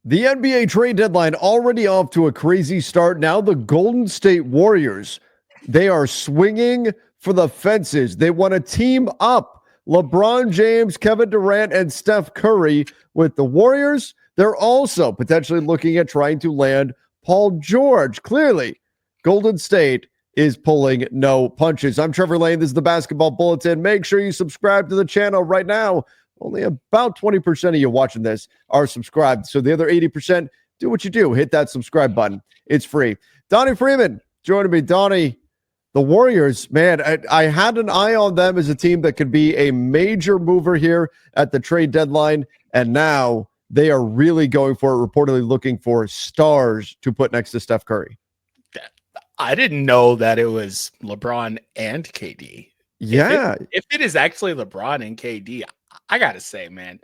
The NBA trade deadline already off to a crazy start. Now the Golden State Warriors, they are swinging for the fences. They want to team up LeBron James, Kevin Durant, and Steph Curry with the Warriors. They're also potentially looking at trying to land Paul George. Clearly, Golden State is pulling no punches. I'm Trevor Lane. This is the Basketball Bulletin. Make sure you subscribe to the channel right now. Only about 20% of you watching this are subscribed. So the other 80%, do what you do. Hit that subscribe button. It's free. Donnie Freeman joining me. Donnie, the Warriors, man, I had an eye on them as a team that could be a major mover here at the trade deadline. And now they are really going for it, reportedly looking for stars to put next to Steph Curry. I didn't know that it was LeBron and KD. Yeah. If it is actually LeBron and KD, I gotta say, man,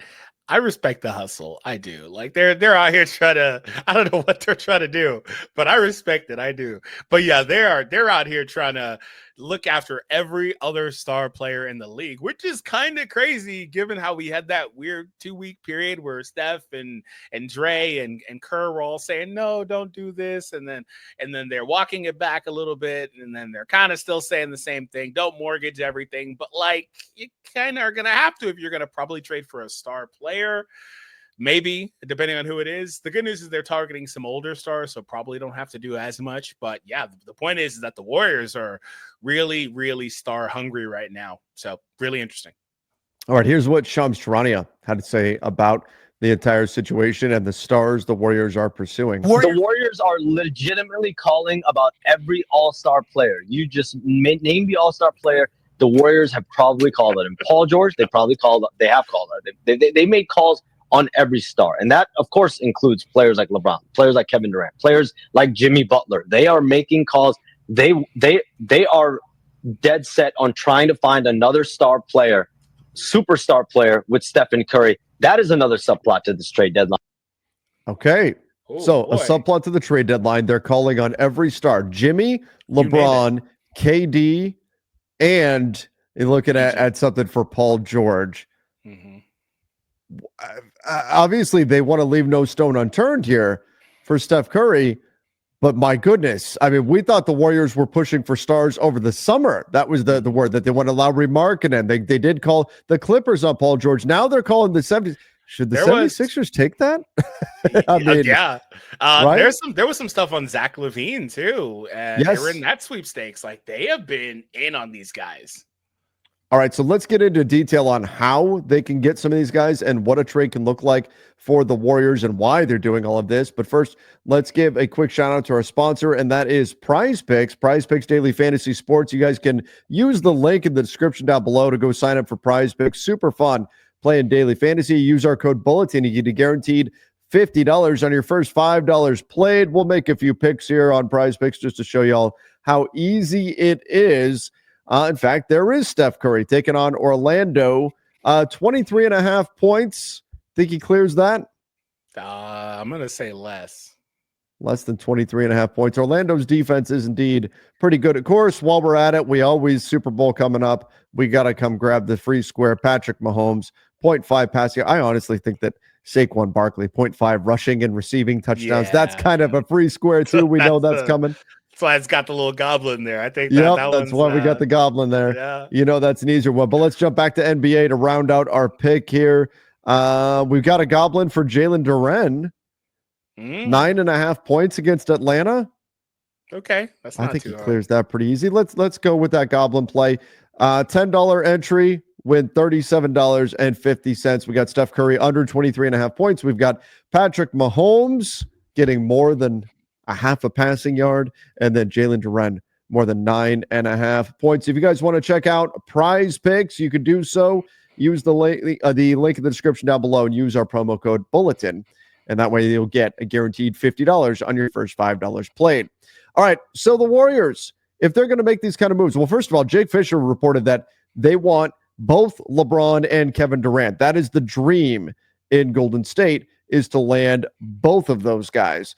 I respect the hustle. I do. Like they're out here trying to, I don't know what they're trying to do, but I respect it. I do. But yeah, they're out here trying to look after every other star player in the league, which is kind of crazy given how we had that weird 2-week period where Steph and Dre and Kerr were all saying, no, don't do this. And then they're walking it back a little bit. And then they're kind of still saying the same thing. Don't mortgage everything. But like, you kind of are going to have to if you're going to probably trade for a star player. Maybe, depending on who it is. The good news is they're targeting some older stars, so probably don't have to do as much. But yeah, the point is that the Warriors are really, really star hungry right now. So really interesting. All right, here's what Shams Charania had to say about the entire situation and the stars the Warriors are pursuing. The Warriors are legitimately calling about every all-star player. You just name the all-star player. The Warriors have probably called it. And Paul George, they have called it. They made calls on every star. And that, of course, includes players like LeBron, players like Kevin Durant, players like Jimmy Butler. They are making calls. They are dead set on trying to find another star player, superstar player with Stephen Curry. That is another subplot to this trade deadline. Okay. A subplot to the trade deadline. They're calling on every star. Jimmy, LeBron, KD, and you're looking at something for Paul George. Mm-hmm. Obviously, they want to leave no stone unturned here for Steph Curry, but my goodness, I mean, we thought the Warriors were pushing for stars over the summer. That was the word, that they want to allow Remarkinen. They did call the Clippers on Paul George. Now they're calling the 70s. Should the 76ers take that? I mean, yeah. Right? There was some stuff on Zach LaVine too. And they were in that sweepstakes. Like, they have been in on these guys. All right, so let's get into detail on how they can get some of these guys and what a trade can look like for the Warriors and why they're doing all of this. But first, let's give a quick shout out to our sponsor, and that is PrizePicks. PrizePicks Daily Fantasy Sports. You guys can use the link in the description down below to go sign up for PrizePicks. Super fun playing daily fantasy. Use our code Bulletin. You get a guaranteed $50 on your first $5 played. We'll make a few picks here on PrizePicks just to show y'all how easy it is. In fact, there is Steph Curry taking on Orlando. 23.5 points. Think he clears that? I'm going to say less. Less than 23.5 points. Orlando's defense is indeed pretty good. Of course, while we're at it, we always, Super Bowl coming up, we got to come grab the free square. Patrick Mahomes, 0.5 passing. I honestly think that Saquon Barkley, 0.5 rushing and receiving touchdowns. Yeah. That's kind of a free square, too. We know that's coming. That's why it's got the little goblin there. I think that's why we got the goblin there. Yeah. You know, that's an easier one. But let's jump back to NBA to round out our pick here. We've got a goblin for Jalen Durant. 9.5 points against Atlanta. Okay. That's not I think too he hard. clears that pretty easy. Let's go with that goblin play. $10 entry, win $37.50. We got Steph Curry under 23.5 points. We've got Patrick Mahomes getting more than a half a passing yard, and then Jalen Durant more than 9.5 points. If you guys want to check out PrizePicks, you can do so. Use the link in the description down below and use our promo code Bulletin, and that way you'll get a guaranteed $50 on your first $5 played. All right, so the Warriors, if they're going to make these kind of moves, well, first of all, Jake Fisher reported that they want both LeBron and Kevin Durant. That is the dream in Golden State, is to land both of those guys.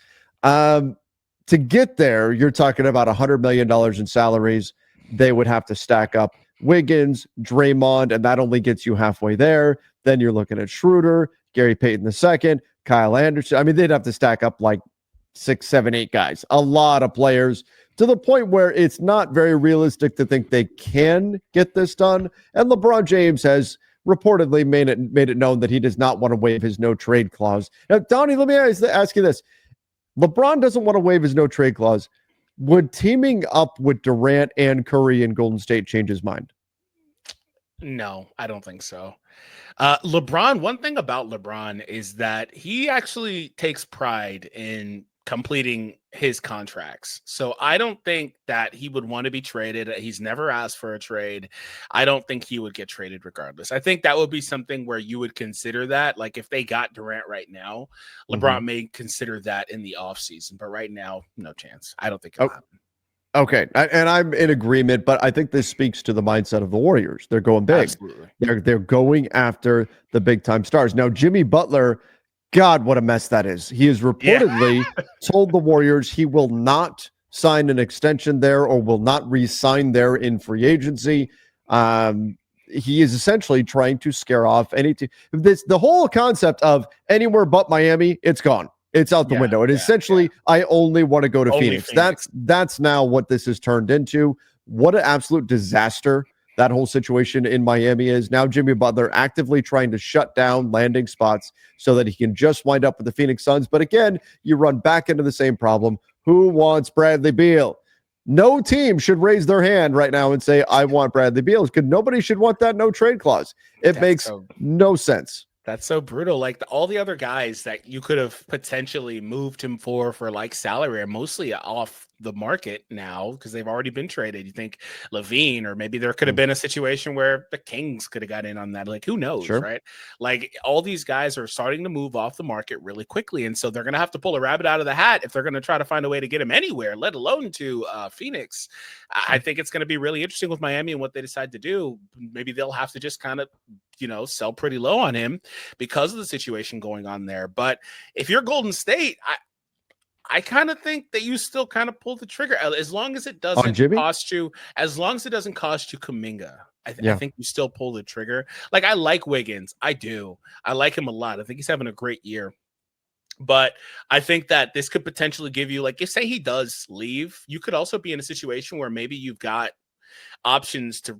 To get there, you're talking about $100 million in salaries. They would have to stack up Wiggins, Draymond, and that only gets you halfway there. Then you're looking at Schroeder, Gary Payton II, Kyle Anderson. I mean, they'd have to stack up like 6, 7, 8 guys, a lot of players, to the point where it's not very realistic to think they can get this done. And LeBron James has reportedly made it known that he does not want to waive his no trade clause. Now, Donnie, let me ask you this. LeBron doesn't want to waive his no trade clause. Would teaming up with Durant and Curry in Golden State change his mind? No, I don't think so. LeBron, one thing about LeBron is that he actually takes pride in completing his contracts. So I don't think that he would want to be traded. He's never asked for a trade. I don't think he would get traded regardless. I think that would be something where you would consider that. Like if they got Durant right now, LeBron may consider that in the offseason. But right now, no chance. I don't think it'll happen. Okay, and I'm in agreement, but I think this speaks to the mindset of the Warriors. They're going big. Absolutely. They're going after the big-time stars. Now, Jimmy Butler, God, what a mess that is. He has reportedly told the Warriors he will not sign an extension there or will not re-sign there in free agency. He is essentially trying to scare off any team. The whole concept of anywhere but Miami, it's gone. It's out the window. And essentially, I only want to go to Phoenix. That's now what this has turned into. What an absolute disaster that whole situation in Miami is. Now Jimmy Butler actively trying to shut down landing spots so that he can just wind up with the Phoenix Suns. But again, you run back into the same problem. Who wants Bradley Beal? No team should raise their hand right now and say, I want Bradley Beal, because nobody should want that no trade clause. It makes no sense. That's so brutal. Like all the other guys that you could have potentially moved him for like salary are mostly off the market now because they've already been traded. You think Levine, or maybe there could have been a situation where the Kings could have got in on that. Like who knows, right? Like all these guys are starting to move off the market really quickly. And so they're going to have to pull a rabbit out of the hat if they're going to try to find a way to get him anywhere, let alone to Phoenix. I think it's going to be really interesting with Miami and what they decide to do. Maybe they'll have to just kind of, sell pretty low on him because of the situation going on there. But if you're Golden State, I kind of think that you still kind of pull the trigger as long as it doesn't cost you, Kuminga. I think you still pull the trigger. Like I like Wiggins. I do. I like him a lot. I think he's having a great year. But I think that this could potentially give you, like, if say he does leave, you could also be in a situation where maybe you've got options to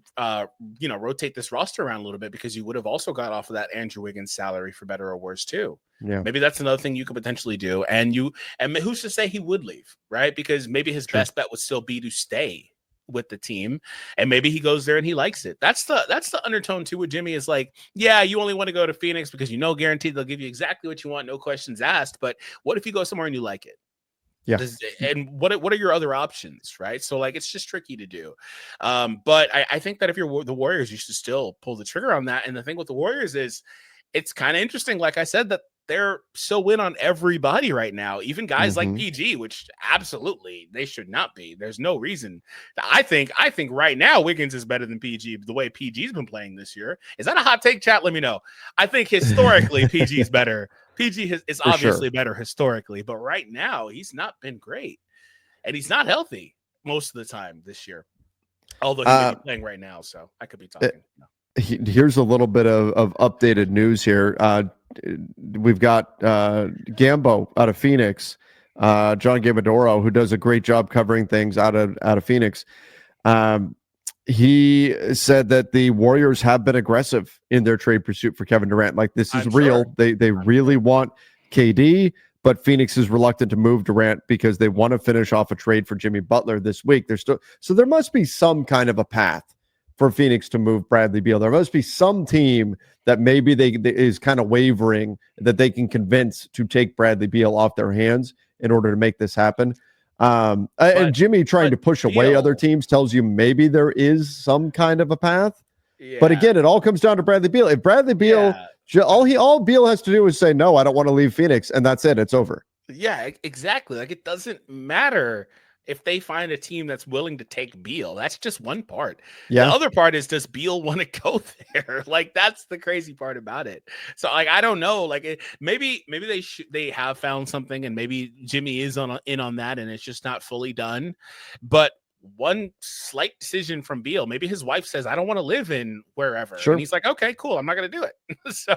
rotate this roster around a little bit, because you would have also got off of that Andrew Wiggins salary for better or worse too. Yeah, maybe that's another thing you could potentially do. And who's to say he would leave, right? Because maybe his best bet would still be to stay with the team, and maybe he goes there and he likes it. That's the undertone too with Jimmy, is like, yeah, you only want to go to Phoenix because guaranteed they'll give you exactly what you want, no questions asked. But what if you go somewhere and you like it? Yeah. And what are your other options, right? So like it's just tricky to do. But I think that if you're the Warriors, you should still pull the trigger on that. And the thing with the Warriors is it's kind of interesting, like I said, that they're so in on everybody right now, even guys like PG, which absolutely they should not be. There's no reason. I think right now Wiggins is better than PG the way PG's been playing this year. Is that a hot take, chat? Let me know. I think historically PG's better. PG is obviously better historically, but right now he's not been great, and he's not healthy most of the time this year. Although he's playing right now, so I could be talking. Here's a little bit of updated news here. We've got Gambo out of Phoenix, John Gambadoro, who does a great job covering things out of Phoenix. He said that the Warriors have been aggressive in their trade pursuit for Kevin Durant. Like, this is real. They really want KD, but Phoenix is reluctant to move Durant because they want to finish off a trade for Jimmy Butler this week. So there must be some kind of a path for Phoenix to move Bradley Beal. There must be some team that maybe is kind of wavering that they can convince to take Bradley Beal off their hands in order to make this happen. And Jimmy trying to push away other teams tells you maybe there is some kind of a path. Yeah. But again, it all comes down to Bradley Beal. If Bradley Beal, all Beal has to do is say, no, I don't want to leave Phoenix, and that's it. It's over. Yeah, exactly. Like, it doesn't matter if they find a team that's willing to take Beal. That's just one part. Yeah. The other part is, does Beal want to go there? Like, that's the crazy part about it. So, like, I don't know. Like, maybe they have found something, and maybe Jimmy is in on that, and it's just not fully done. But one slight decision from Beal. Maybe his wife says, I don't want to live in wherever. Sure. And he's like, okay, cool. I'm not going to do it. So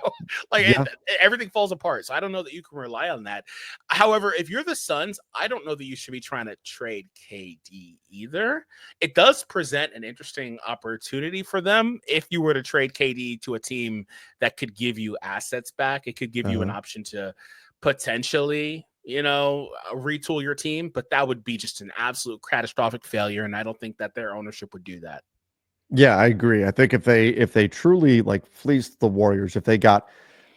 like everything falls apart. So I don't know that you can rely on that. However, if you're the Suns, I don't know that you should be trying to trade KD either. It does present an interesting opportunity for them. If you were to trade KD to a team that could give you assets back, it could give you an option to potentially, retool your team, but that would be just an absolute catastrophic failure. And I don't think that their ownership would do that. Yeah, I agree. I think if they truly like fleeced the Warriors, if they got,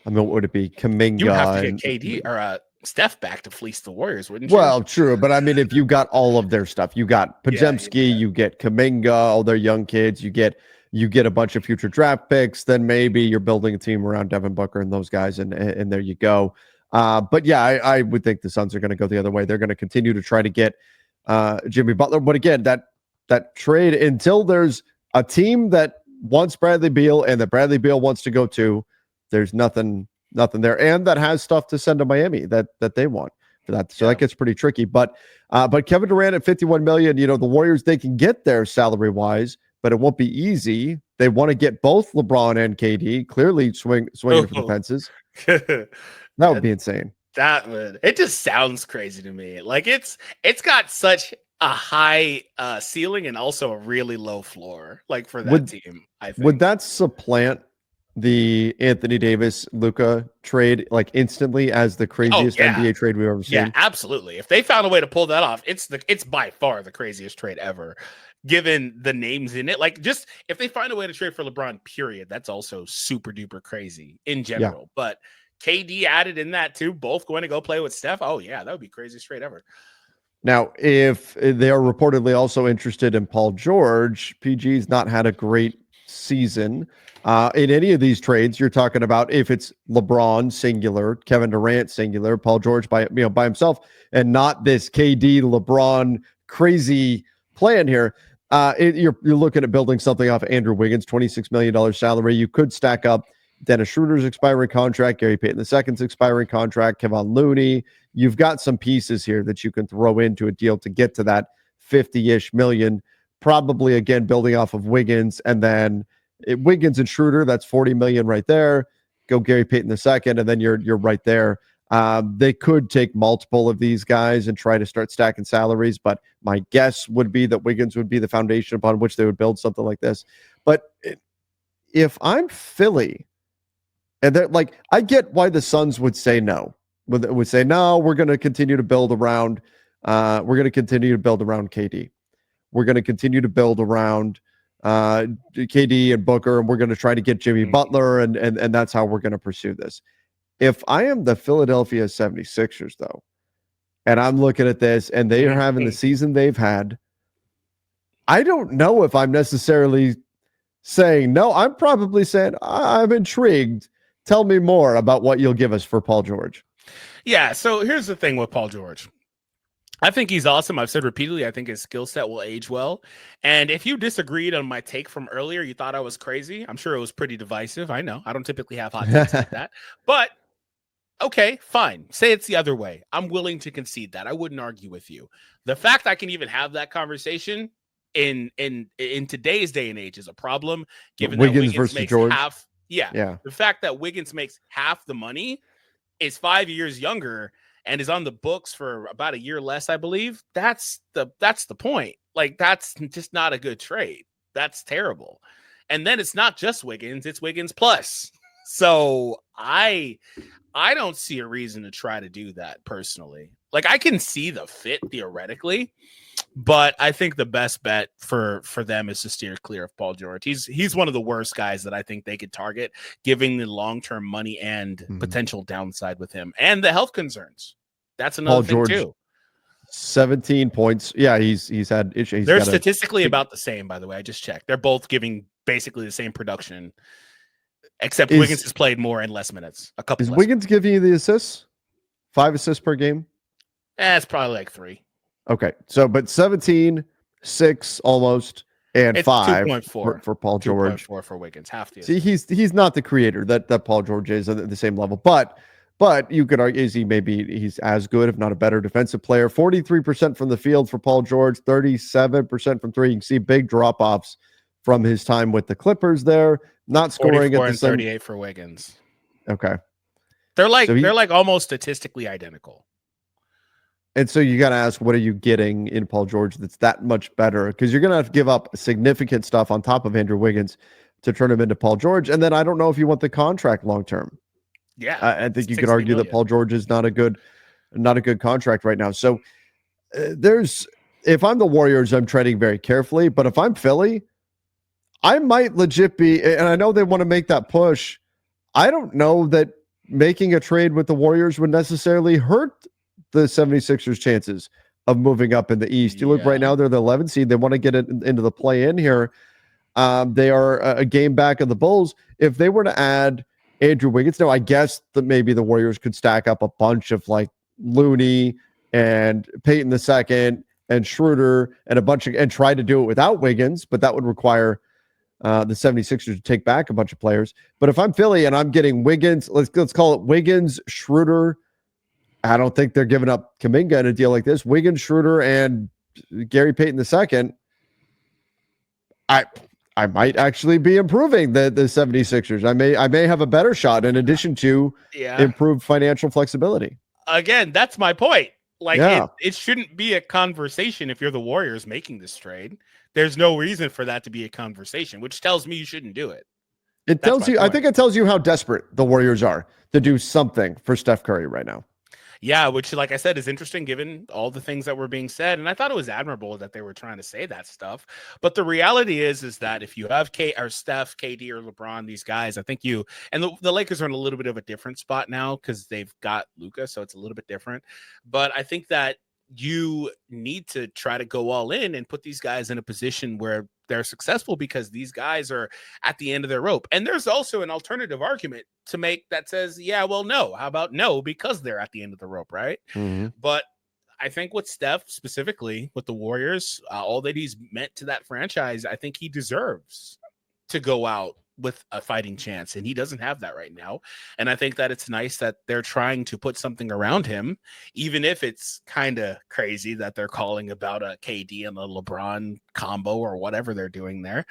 what would it be? Kaminga. You would have to get KD or Steph back to fleece the Warriors, wouldn't you? Well, true. But I mean, if you got all of their stuff, you got Podziemski, you get Kaminga, all their young kids, you get a bunch of future draft picks, then maybe you're building a team around Devin Booker and those guys, and there you go. But yeah, I would think the Suns are going to go the other way. They're going to continue to try to get Jimmy Butler. But again, that trade, until there's a team that wants Bradley Beal and that Bradley Beal wants to go to, there's nothing there, and that has stuff to send to Miami that they want for that. So that gets pretty tricky. But Kevin Durant at $51 million, the Warriors, they can get there salary wise, but it won't be easy. They want to get both LeBron and KD, clearly swinging for the fences. That would be insane. It just sounds crazy to me. Like it's got such a high ceiling and also a really low floor, like for that team. I think. Would that supplant the Anthony Davis Luka trade like instantly as the craziest NBA trade we've ever seen? Yeah, absolutely. If they found a way to pull that off, it's by far the craziest trade ever, given the names in it. Like, just if they find a way to trade for LeBron, period, that's also super duper crazy in general. Yeah. But KD added in that too, both going to go play with Steph. Oh yeah, that would be craziest trade ever. Now, if they are reportedly also interested in Paul George, PG's not had a great season. In any of these trades, you're talking about if it's LeBron singular, Kevin Durant singular, Paul George by himself, and not this KD LeBron crazy plan here. You're looking at building something off Andrew Wiggins, $26 million salary. You could stack up Dennis Schroeder's expiring contract, Gary Payton II's expiring contract, Kevon Looney. You've got some pieces here that you can throw into a deal to get to that 50-ish million. Probably again building off of Wiggins, and then Wiggins and Schroeder, that's 40 million right there. Go Gary Payton II, and then you're right there. They could take multiple of these guys and try to start stacking salaries, but my guess would be that Wiggins would be the foundation upon which they would build something like this. But if I'm Philly, and they're like, I get why the Suns would say no. Would say no. We're going to continue to build around. We're going to continue to build around KD. We're going to continue to build around KD and Booker, and we're going to try to get Jimmy Butler, and that's how we're going to pursue this. If I am the Philadelphia 76ers, though, and I'm looking at this, and they are having the season they've had, I don't know if I'm necessarily saying no. I'm probably saying I'm intrigued. Tell me more about what you'll give us for Paul George. Yeah, so here's the thing with Paul George. I think he's awesome. I've said repeatedly, I think his skill set will age well. And if you disagreed on my take from earlier, you thought I was crazy. I'm sure it was pretty divisive. I know. I don't typically have hot takes like that. But, okay, fine. Say it's the other way. I'm willing to concede that. I wouldn't argue with you. The fact I can even have that conversation in today's day and age is a problem, given that Wiggins versus makes George. half. Yeah. The fact that Wiggins makes half the money, is 5 years younger, and is on the books for about a year less, I believe. That's the point. Like, that's just not a good trade. That's terrible. And then it's not just Wiggins, it's Wiggins plus. So I don't see a reason to try to do that personally. Like, I can see the fit theoretically, but I think the best bet for them is to steer clear of Paul George. He's one of the worst guys that I think they could target, giving the long-term money and potential downside with him, and the health concerns. That's another Paul thing George, too. 17 points. Yeah, he's had issues. They're statistically about the same, by the way. I just checked. They're both giving basically the same production, except Wiggins has played more and less minutes. A couple. Is Wiggins giving you the assists? 5 assists per game? It's probably like 3. Okay, so but 17, 6 almost, and it's 5 for Paul George. 2.4 for Wiggins, half the. See, he's not the creator that Paul George is at the same level, but But you could argue, he's as good, if not a better defensive player. 43% from the field for Paul George, 37% from three. You can see big drop-offs from his time with the Clippers there. Not scoring at the 38 for Wiggins. Okay. They're like almost statistically identical. And so you got to ask, what are you getting in Paul George that's that much better? Because you're going to have to give up significant stuff on top of Andrew Wiggins to turn him into Paul George. And then I don't know if you want the contract long-term. Yeah. I think you could argue that Paul George is not a good contract right now. So if I'm the Warriors, I'm treading very carefully. But if I'm Philly, I might legit be, and I know they want to make that push. I don't know that making a trade with the Warriors would necessarily hurt the 76ers chances of moving up in the East. You look right now, they're the 11th seed. They want to get it into the play-in here. They are a game back of the Bulls. If they were to add Andrew Wiggins, now I guess that maybe the Warriors could stack up a bunch of like Looney and Peyton II and Schroeder and try to do it without Wiggins, but that would require the 76ers to take back a bunch of players. But if I'm Philly and I'm getting Wiggins, let's call it Wiggins, Schroeder. I don't think they're giving up Kuminga in a deal like this. Wiggins, Schroeder, and Gary Payton II. I might actually be improving the 76ers. I may have a better shot in addition to improved financial flexibility. Again, that's my point. It shouldn't be a conversation if you're the Warriors making this trade. There's no reason for that to be a conversation, which tells me you shouldn't do it. I think it tells you how desperate the Warriors are to do something for Steph Curry right now. Yeah, which, like I said, is interesting given all the things that were being said. And I thought it was admirable that they were trying to say that stuff. But the reality is that if you have Steph, KD, or LeBron, these guys, I think the Lakers are in a little bit of a different spot now because they've got Luka, so it's a little bit different. But I think that you need to try to go all in and put these guys in a position where they're successful because these guys are at the end of their rope. And there's also an alternative argument to make that says, no. How about no? Because they're at the end of the rope, right? Mm-hmm. But I think with Steph, specifically with the Warriors, all that he's meant to that franchise, I think he deserves to go out with a fighting chance, and he doesn't have that right now. And I think that it's nice that they're trying to put something around him, even if it's kind of crazy that they're calling about a KD and a LeBron combo or whatever they're doing there.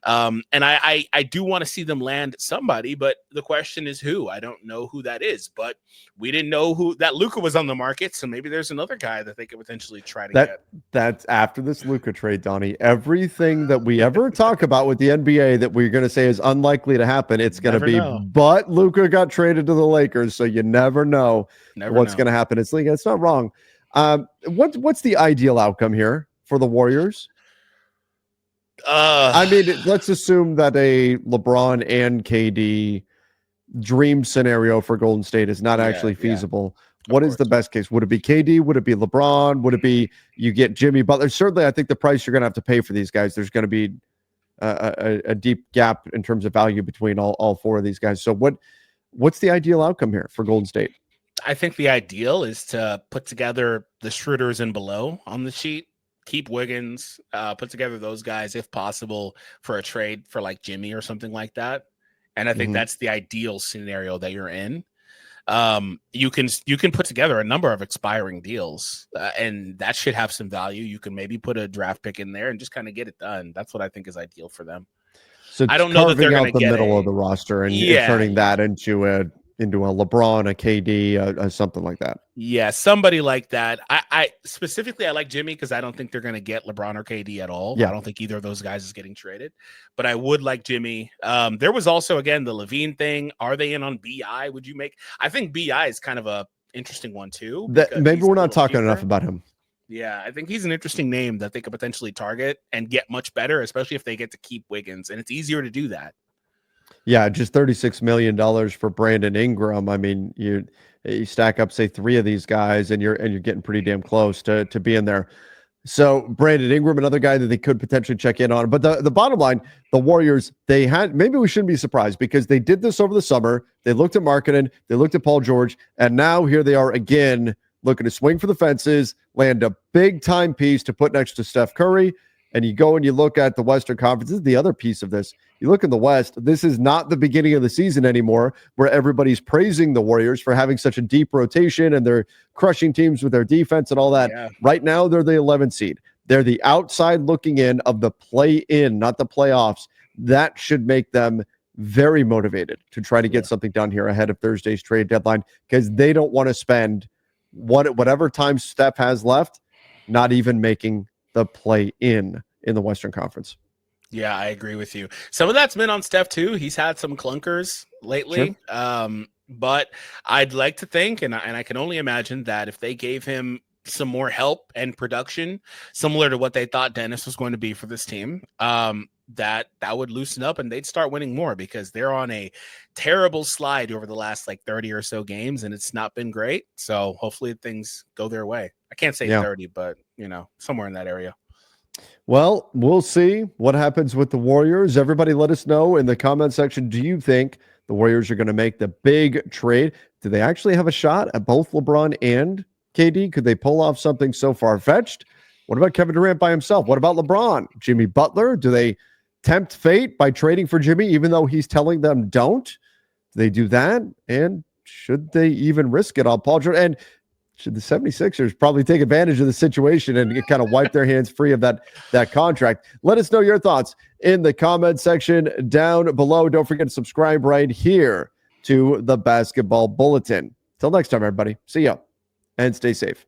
And I do want to see them land somebody, but the question is who. I don't know who that is, but we didn't know that Luka was on the market, so maybe there's another guy that they could potentially try to get. That's after this Luka trade, Donnie. Everything that we ever talk about with the NBA that we're going to say is unlikely to happen, it's going to be, but Luka got traded to the Lakers, so you never know what's going to happen. It's not wrong. What's the ideal outcome here for the Warriors? Let's assume that a LeBron and KD dream scenario for Golden State is not actually feasible. What is the best case? Would it be KD? Would it be LeBron? Would it be you get Jimmy Butler? Certainly, I think the price you're going to have to pay for these guys, there's going to be a deep gap in terms of value between all four of these guys. So what's the ideal outcome here for Golden State? I think the ideal is to put together the Schroeders and below on the sheet. Keep Wiggins, put together those guys if possible for a trade for like Jimmy or something like that. And I think that's the ideal scenario that you're in. You can put together a number of expiring deals, and that should have some value. You can maybe put a draft pick in there and just kind of get it done. That's what I think is ideal for them. So I don't know that they're going to get the middle of the roster and turning that into a LeBron, a KD, something like that. Yeah, somebody like that. I specifically, I like Jimmy because I don't think they're going to get LeBron or KD at all. Yeah. I don't think either of those guys is getting traded, but I would like Jimmy. There was also, again, the Levine thing. Are they in on BI? I think BI is kind of a interesting one too. Maybe we're not talking enough about him. Yeah, I think he's an interesting name that they could potentially target and get much better, especially if they get to keep Wiggins, and it's easier to do that. Yeah, just $36 million for Brandon Ingram. I mean, you stack up, say, three of these guys, and you're getting pretty damn close to being there. So Brandon Ingram, another guy that they could potentially check in on. But the bottom line, the Warriors, maybe we shouldn't be surprised because they did this over the summer. They looked at marketing, they looked at Paul George, and now here they are again looking to swing for the fences, land a big time piece to put next to Steph Curry. And you go and you look at the Western Conference. This is the other piece of this. You look in the West, this is not the beginning of the season anymore where everybody's praising the Warriors for having such a deep rotation and they're crushing teams with their defense and all that. Yeah. Right now, they're the 11th seed. They're the outside looking in of the play-in, not the playoffs. That should make them very motivated to try to get something done here ahead of Thursday's trade deadline because they don't want to spend whatever time Steph has left, not even making the play-in the Western Conference. Yeah, I agree with you. Some of that's been on Steph too. He's had some clunkers lately. Sure. But I'd like to think, and I can only imagine that if they gave him some more help and production, similar to what they thought Dennis was going to be for this team, that would loosen up and they'd start winning more because they're on a terrible slide over the last like 30 or so games, and it's not been great. So hopefully things go their way. I can't say 30, but somewhere in that area. Well, we'll see what happens with the Warriors. Everybody let us know in the comment section. Do you think the Warriors are going to make the big trade? Do they actually have a shot at both LeBron and KD? Could they pull off something so far-fetched? What about Kevin Durant by himself? What about LeBron? Jimmy Butler? Do they tempt fate by trading for Jimmy even though he's telling them don't? Do they do that? And should they even risk it on Paul George? And should the 76ers probably take advantage of the situation and kind of wipe their hands free of that contract? Let us know your thoughts in the comment section down below. Don't forget to subscribe right here to the Basketball Bulletin. Till next time, everybody. See ya and stay safe.